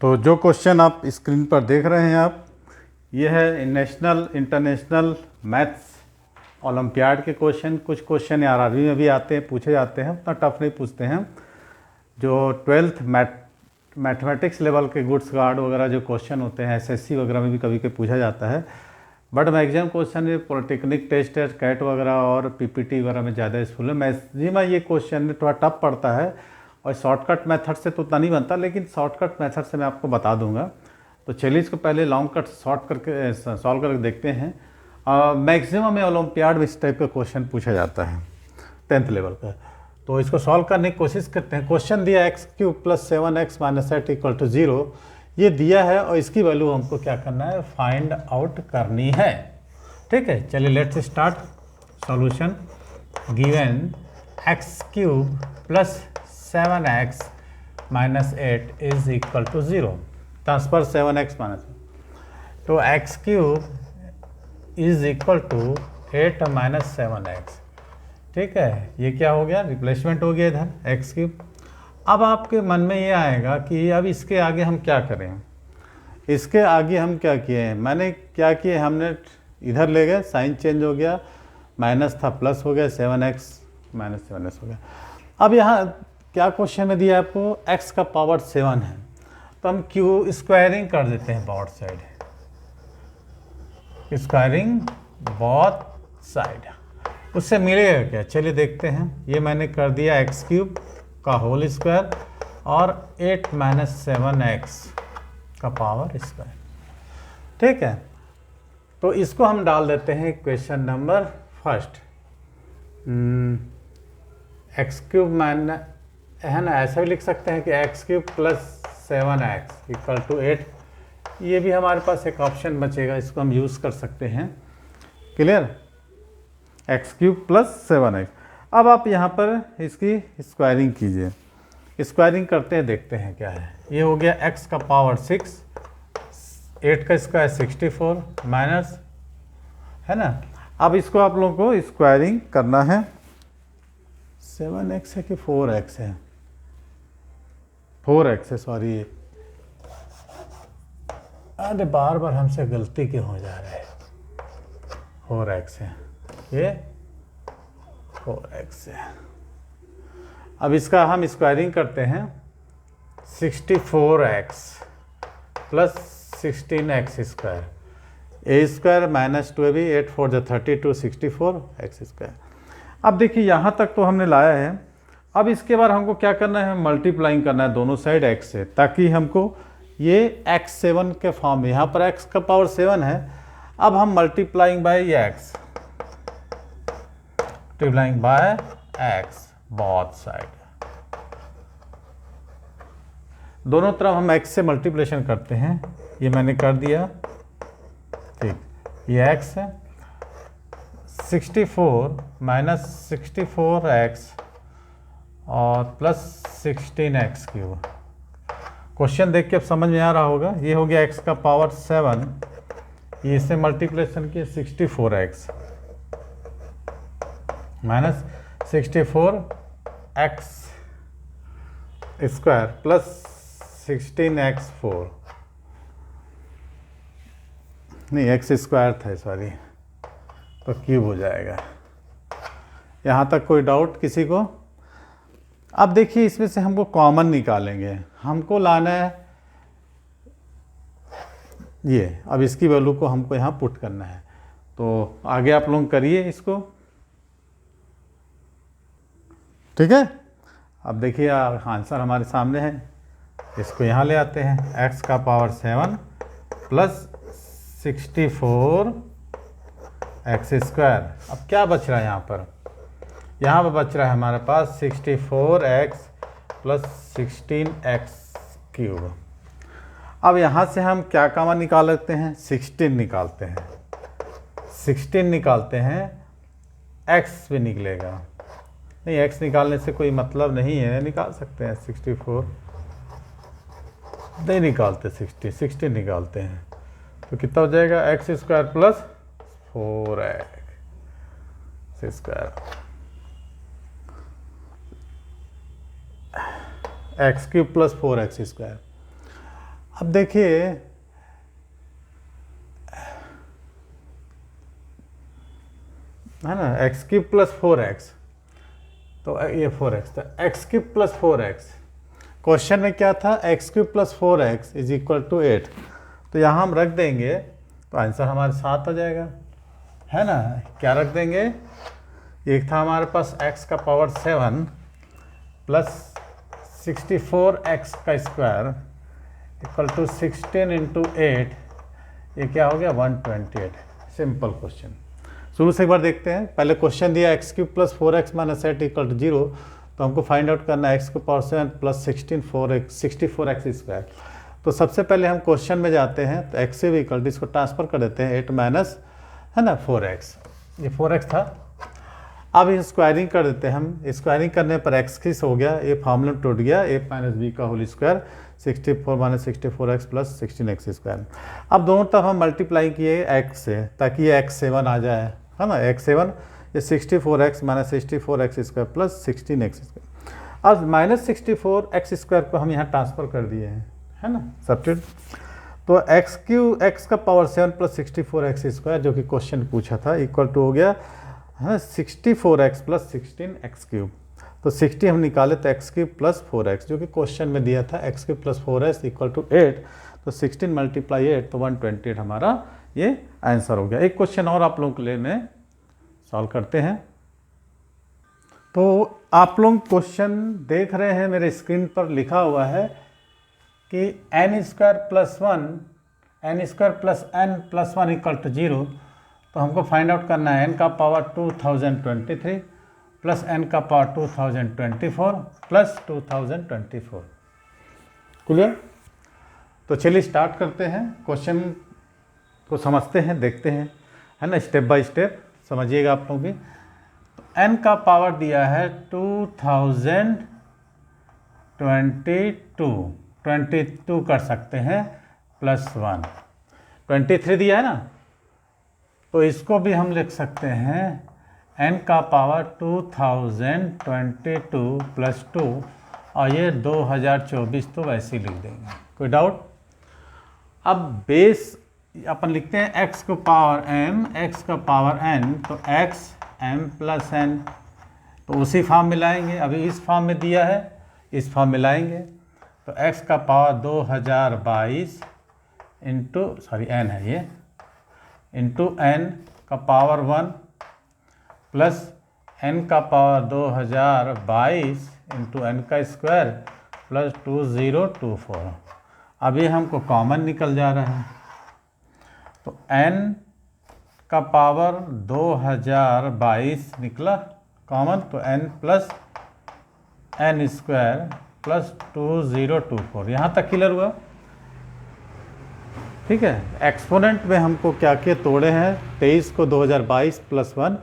तो जो क्वेश्चन आप स्क्रीन पर देख रहे हैं आप, ये है नेशनल इंटरनेशनल मैथ्स ओलंपियाड के क्वेश्चन। कुछ क्वेश्चन आरआरबी में भी आते हैं, पूछे जाते हैं, उतना टफ नहीं पूछते हैं। जो 12th मैथमेटिक्स लेवल के गुड्स गार्ड वगैरह जो क्वेश्चन होते हैं, एसएससी वगैरह में भी कभी कभी पूछा जाता है। बट मैक्सिमम क्वेश्चन ये पॉलिटेक्निक टेस्ट है, कैट वगैरह और पीपीटी वगैरह में ज़्यादा यूजफुल है। मैक्सिमम ये क्वेश्चन थोड़ा टफ पड़ता है और शॉर्टकट मेथड से तो उतना नहीं बनता, लेकिन शॉर्टकट मेथड से मैं आपको बता दूंगा। तो चलिए इसको पहले लॉन्ग कट शॉर्ट करके सॉल्व करके देखते हैं। मैक्सिमम में ओलंपियाड में इस टाइप का क्वेश्चन पूछा जाता है 10th लेवल का। तो इसको सॉल्व करने की कोशिश करते हैं। क्वेश्चन दिया x³ + 7x - 8 = 0, ये दिया है और इसकी वैल्यू हमको क्या करना है, फाइंड आउट करनी है। ठीक है, चलिए let's start solution. Given x³ + 7x - 8 = 0। Transfer 7x - तो x³ = 8 - 7x। ठीक है, ये क्या हो गया, रिप्लेसमेंट हो गया इधर x³। अब आपके मन में ये आएगा कि अब इसके आगे हम क्या करें। इसके आगे हम क्या किए हैं, मैंने क्या किए, हमने इधर ले गए, साइन चेंज हो गया, माइनस था प्लस हो गया, 7x - 7x हो गया। अब यहाँ क्या क्वेश्चन में दिया आपको, x का पावर 7 है, तो हम क्यू स्क्वायरिंग कर देते हैं both side, squaring both side, उससे मिलेगा क्या, चलिए देखते हैं। ये मैंने कर दिया x³ का होल स्क्वायर और 8 - 7x का पावर स्क्वायर। ठीक है, तो इसको हम डाल देते हैं क्वेश्चन नंबर फर्स्ट। x³ है ना, ऐसा भी लिख सकते हैं कि x³ + 7x = 8। ये भी हमारे पास एक ऑप्शन बचेगा, इसको हम यूज़ कर सकते हैं। Clear, x³ + 7x। अब आप यहाँ पर इसकी स्क्वायरिंग कीजिए, स्क्वायरिंग करते हैं, देखते हैं क्या है। ये हो गया x का पावर 6, 8 का स्क्वायर 64 माइनस, है ना। अब इसको आप लोगों को स्क्वायरिंग करना है। 7x है कि 4x है, 4x है, सॉरी। अरे बार बार हमसे गलती क्यों हो जा रहा है, 4x है, ये 4x है। अब इसका हम स्क्वायरिंग करते हैं, 64x + 16x², a² - 2ab, 8 × 4 = 32, 64x²। अब देखिए यहाँ तक तो हमने लाया है। अब इसके बाद हमको क्या करना है, मल्टीप्लाइंग करना है दोनों साइड x से, ताकि हमको ये x7 के फॉर्म में, यहाँ पर x का पावर 7 है। अब हम multiplying by x, multiplying by x both side, दोनों तरफ हम x से मल्टीप्लिकेशन करते हैं। ये मैंने कर दिया, ठीक। ये x है, 64 - 64x और +16x³। क्वेश्चन देख के अब समझ में आ रहा होगा। ये हो गया x का पावर 7, ये इससे मल्टीप्लिकेशन किया 64x - 64x² + 16x4, नहीं x² था, सॉरी, तो क्यूब हो जाएगा। यहाँ तक कोई डाउट किसी को। अब देखिए इसमें से हमको कॉमन निकालेंगे, हमको लाना है ये। अब इसकी वैल्यू को हमको यहाँ पुट करना है, तो आगे आप लोग करिए इसको। ठीक है, अब देखिए आंसर हमारे सामने है। इसको यहाँ ले आते हैं, x का पावर 7 + 64x²। अब क्या बच रहा है यहाँ पर, यहाँ पर बच रहा है हमारे पास 64x + 16x³। अब यहाँ से हम क्या कॉमन निकाल लेते हैं, 16 निकालते हैं, 16 निकालते हैं, x भी निकलेगा। नहीं, x निकालने से कोई मतलब नहीं है, निकाल सकते हैं 64, नहीं निकालते 16 निकालते हैं, तो कितना हो जाएगा, x² + 4x², x³ + 4x²। अब देखिए है ना, एक्स क्यूब प्लस 4x, तो ये 4x था, x cube plus 4x। Question में क्या था, x cube plus 4x is equal to 8। तो यहाँ हम रख देंगे तो आंसर हमारे 7 आ जाएगा, है ना। क्या रख देंगे, एक था हमारे पास x का पावर 7 प्लस 64x का स्क्वायर इक्वल टू 16 इंटू 8, ये क्या हो गया 128। Simple question. शुरू से एक बार देखते हैं। पहले क्वेश्चन दिया x cube plus 4x minus 8 equal to 0, तो हमको फाइंड आउट करना है एक्स को पावर 7 प्लस 64x स्क्वायर। तो सबसे पहले हम क्वेश्चन में जाते हैं, तो एक्स से भी इक्वल टू इसको ट्रांसफर कर देते हैं 8 माइनस, है ना 4x, ये 4x था। अब इस स्क्वायरिंग कर देते हैं हम, स्क्वायरिंग करने पर एक्स किस हो गया, ये फॉर्मूला टूट गया, a माइनस बी का whole square 64 minus 64x plus 16x square. अब दोनों तरफ हम मल्टीप्लाई किए x से, ताकि ये x7 आ जाए, है ना, x7, ये 64x minus 64x square plus 16x square. अब माइनस 64x स्क्वायर को हम यहाँ ट्रांसफर कर दिए हैं, है ना, सब्स्टिट्यूट। तो x का पावर 7 प्लस 64x स्क्वायर जो कि क्वेश्चन पूछा था इक्वल टू हो गया है 64x प्लस 16x क्यूब। तो 60 हम निकाले तो x क्यूब प्लस 4x, जो कि क्वेश्चन में दिया था x cube plus 4x equal to 8, तो 16 मल्टीप्लाई 8 तो 128 हमारा ये आंसर हो गया। एक क्वेश्चन और आप लोगों के लिए मैं सॉल्व करते हैं। तो आप लोग क्वेश्चन देख रहे हैं, मेरे स्क्रीन पर लिखा हुआ है कि n square plus 1 equal to 0। तो हमको फाइंड आउट करना है n का पावर 2023 प्लस n का पावर 2024 प्लस 2024। क्लियर? तो चलिए स्टार्ट करते हैं, क्वेश्चन को समझते हैं, देखते हैं, है ना, स्टेप बाय स्टेप समझिएगा आप लोग भी। तो n का पावर दिया है 22 कर सकते हैं प्लस 1, 23 दिया है ना, तो इसको भी हम लिख सकते हैं n का पावर 2022 प्लस 2, और ये 2024 तो वैसे ही लिख देंगे, कोई डाउट। अब बेस अपन लिखते हैं x को पावर m, x का पावर n, तो x m प्लस n, तो उसी फॉर्म में लाएंगे। अभी इस फॉर्म में दिया है, इस फॉर्म में लाएंगे, तो x का पावर 2022 इंटू n है ये, इंटू n का पावर 1 प्लस n का पावर 2022 इंटू n का स्क्वायर प्लस 2024। अभी हमको कॉमन निकल जा रहा है, तो n का पावर 2022 निकला कॉमन, तो n plus n square plus 2024। यहाँ तक क्लियर हुआ? ठीक है। एक्सपोनेंट में हमको क्या क्या तोड़े हैं, 23 को 2022 प्लस 1,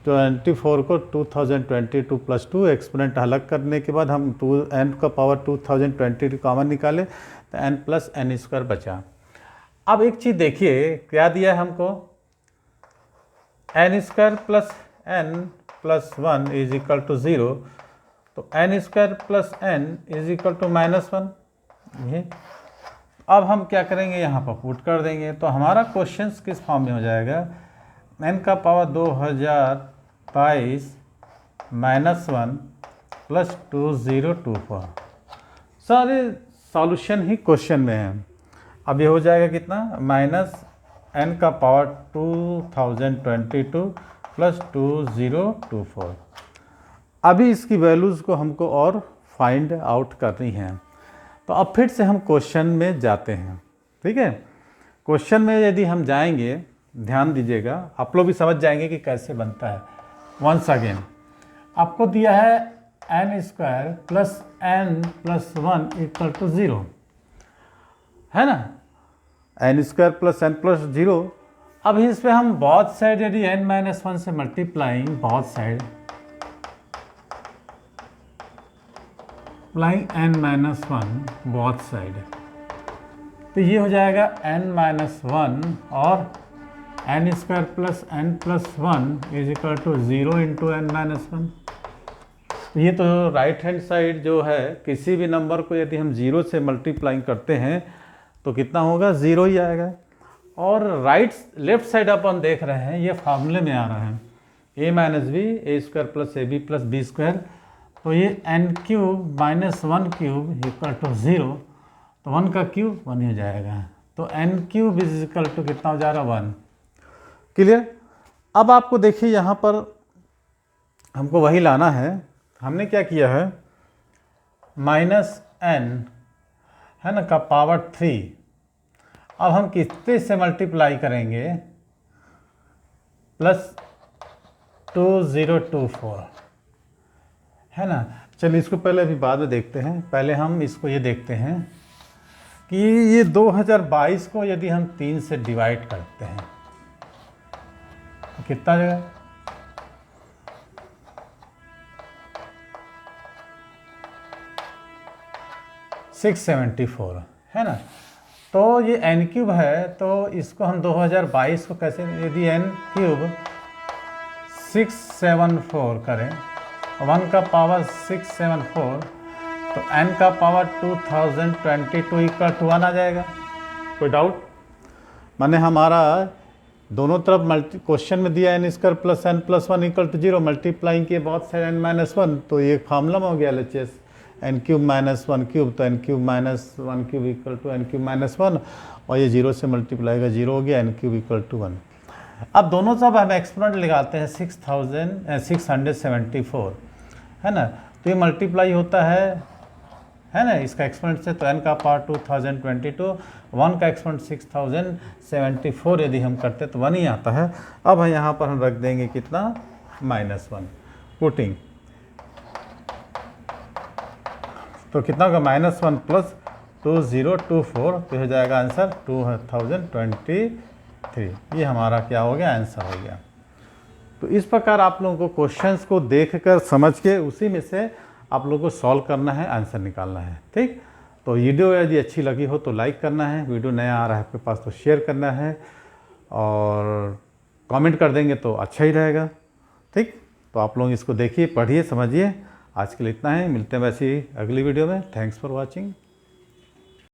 24 को 2022 प्लस 2। एक्सपोनेंट अलग करने के बाद हम n का पावर 2022 कॉमन निकाले, तो n प्लस n स्क्वायर बचा। अब एक चीज़ देखिए, क्या दिया है हमको, n square plus n plus 1 is equal to 0, तो n square plus n is equal to -1। ये अब हम क्या करेंगे, यहाँ पर पुट कर देंगे, तो हमारा क्वेश्चन किस फॉर्म में हो जाएगा, n का पावर 2022 -1 प्लस 2024। सारे सॉल्यूशन ही क्वेश्चन में है। अब ये हो जाएगा कितना, माइनस n का पावर 2022 प्लस 2024। अभी इसकी वैल्यूज़ को हमको और फाइंड आउट करनी है। तो अब फिर से हम क्वेश्चन में जाते हैं, ठीक है। क्वेश्चन में यदि हम जाएंगे, ध्यान दीजिएगा, आप लोग भी समझ जाएंगे कि कैसे बनता है। वंस अगेन आपको दिया है n square plus n plus 1 equal to 0, है ना, n square plus n plus 0। अब इस पे हम बहुत साइड यदि n माइनस 1 से मल्टीप्लाइंग बहुत साइड अप्लाइंग n माइनस 1 बहुत साइड, तो ये हो जाएगा n माइनस 1 और n square plus n plus 1 is equal to 0 into n minus 1। ये तो राइट हैंड साइड जो है, किसी भी नंबर को यदि हम 0 से मल्टीप्लाइंग करते हैं तो कितना होगा, 0 ही आएगा। और लेफ्ट साइड अपन देख रहे हैं, ये फार्मूले में आ रहा है a minus b a square plus a b plus b square, तो ये n cube minus 1 cube equal to 0, तो 1 का क्यूब 1 हो जाएगा, तो n cube is equal to कितना हो जा रहा है, 1। क्लियर। अब आपको देखिए यहाँ पर हमको वही लाना है, हमने क्या किया है, माइनस n है ना का पावर 3, अब हम कितने से मल्टीप्लाई करेंगे, प्लस 2024 है ना। चलिए इसको पहले अभी बाद में देखते हैं, पहले हम इसको ये देखते हैं कि ये 2022 को यदि हम 3 से डिवाइड करते हैं तो कितना जाएगा, 674 है ना। तो ये n क्यूब है, तो इसको हम 2022 को कैसे, यदि n क्यूब 674 करें, 1 का पावर 674, तो n का पावर 2022 इक्वल टू 1 आ जाएगा। कोई डाउट? माने हमारा दोनों तरफ क्वेश्चन में दिया n square plus n plus 1 equal to 0, multiplying किए बहुत सारे n माइनस 1, तो ये फार्मूला में हो गया LHS, n cube minus 1 cube, तो n cube minus 1 cube equal to n cube minus 1, और ये 0 से मल्टीप्लाई का 0 हो गया, n क्यूब इक्वल टू 1। अब दोनों सब हम एक्सपोनेंट लगाते हैं, 674 है ना, तो ये मल्टीप्लाई होता है ना इसका एक्सपोनेंट से, तो n का पावर 2022, 1 का एक्सपोनेंट 6074 यदि हम करते तो 1 ही आता है। अब यहाँ पर हम रख देंगे कितना, -1 पुटिंग, तो कितना होगा, -1 प्लस 2024, तो हो जाएगा आंसर 2023। ये हमारा क्या हो गया, आंसर हो गया। तो इस प्रकार आप लोगों को क्वेश्चंस को देखकर समझ के उसी में से आप लोगों को सॉल्व करना है, आंसर निकालना है। ठीक, तो वीडियो यदि अच्छी लगी हो तो लाइक करना है, वीडियो नया आ रहा है आपके पास तो शेयर करना है, और कमेंट कर देंगे तो अच्छा ही रहेगा। ठीक, तो आप लोग इसको देखिए, पढ़िए, समझिए। आज के लिए इतना है, मिलते हैं वैसे ही अगली वीडियो में। Thanks for watching.